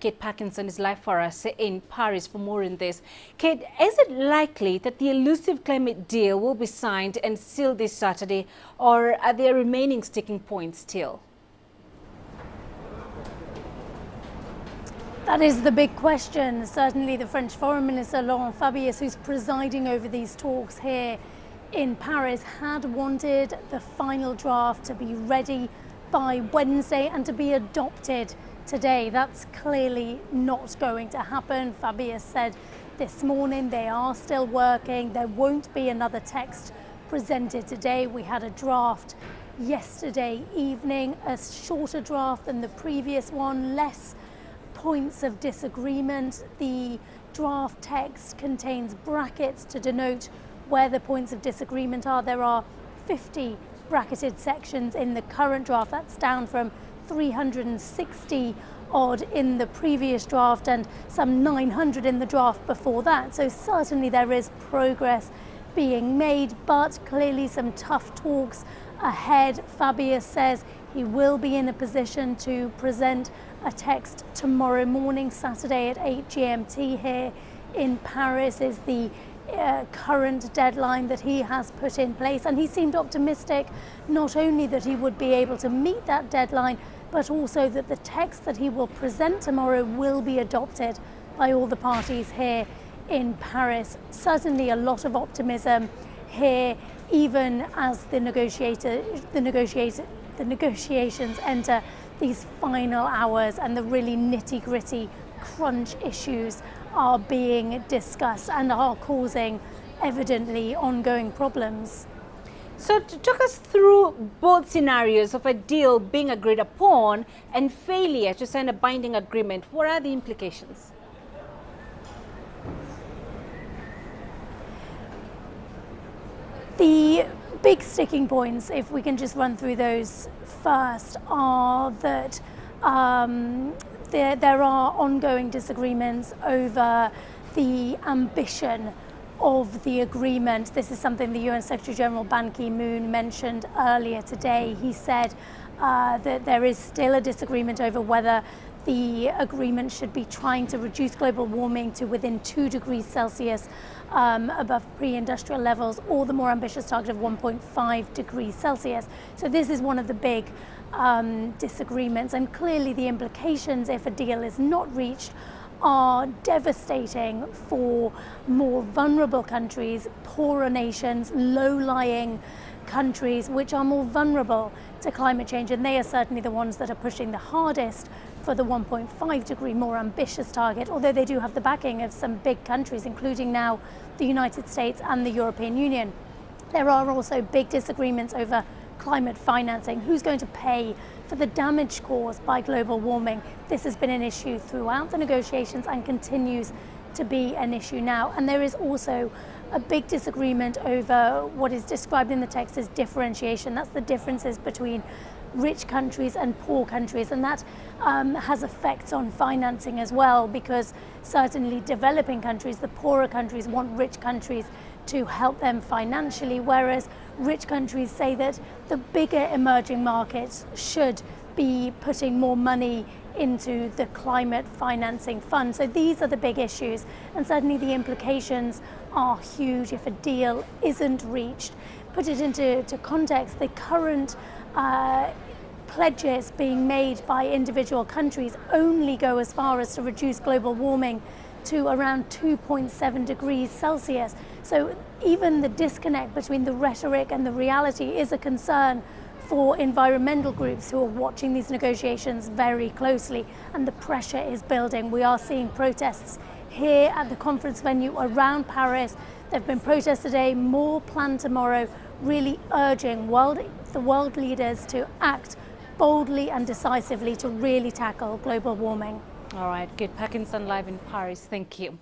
Kate Parkinson is live for us in Paris for more on this. Kate, is it likely that the elusive climate deal will be signed and sealed this Saturday, or are there remaining sticking points still? That is the big question. Certainly the French Foreign Minister Laurent Fabius, who's presiding over these talks here in Paris, had wanted the final draft to be ready by Wednesday and to be adopted today. That's clearly not going to happen. Fabius said this morning they are still working. There won't be another text presented today. We had a draft yesterday evening, a shorter draft than the previous one, less points of disagreement. The draft text contains brackets to denote where the points of disagreement are. There are 50 bracketed sections in the current draft. That's down from 360 odd in the previous draft and some 900 in the draft before that. So certainly there is progress being made, but clearly some tough talks ahead. Fabius says he will be in a position to present a text tomorrow morning. Saturday at 8 GMT here in Paris is the current deadline that he has put in place, and he seemed optimistic not only that he would be able to meet that deadline, but also that the text that he will present tomorrow will be adopted by all the parties here in Paris. Certainly a lot of optimism here, even as the negotiations enter these final hours and the really nitty-gritty crunch issues are being discussed and are causing evidently ongoing problems. So to talk us through both scenarios of a deal being agreed upon and failure to sign a binding agreement, what are the implications? The big sticking points, if we can just run through those first, are that there are ongoing disagreements over the ambition of the agreement. This is something the UN Secretary General Ban Ki-moon mentioned earlier today. He said that there is still a disagreement over whether the agreement should be trying to reduce global warming to within 2 degrees Celsius above pre-industrial levels, or the more ambitious target of 1.5 degrees Celsius. So this is one of the big disagreements, and clearly the implications if a deal is not reached are devastating for more vulnerable countries, poorer nations, low-lying countries which are more vulnerable to climate change, and they are certainly the ones that are pushing the hardest for the 1.5 degree more ambitious target, although they do have the backing of some big countries, including now the United States and the European Union. There are also big disagreements over climate financing. Who's going to pay for the damage caused by global warming? This has been an issue throughout the negotiations and continues to be an issue now. And there is also a big disagreement over what is described in the text as differentiation. That's the differences between rich countries and poor countries, and that has effects on financing as well, because certainly developing countries, the poorer countries, want rich countries to help them financially, whereas rich countries say that the bigger emerging markets should be putting more money into the climate financing fund. So these are the big issues, and certainly the implications are huge if a deal isn't reached. Put it into context, the current pledges being made by individual countries only go as far as to reduce global warming to around 2.7 degrees Celsius. So even the disconnect between the rhetoric and the reality is a concern for environmental groups who are watching these negotiations very closely, and the pressure is building. We are seeing protests here at the conference venue around Paris. There have been protests today, more planned tomorrow, really urging the world leaders to act boldly and decisively to really tackle global warming. All right, Kate Parkinson live in Paris. Thank you.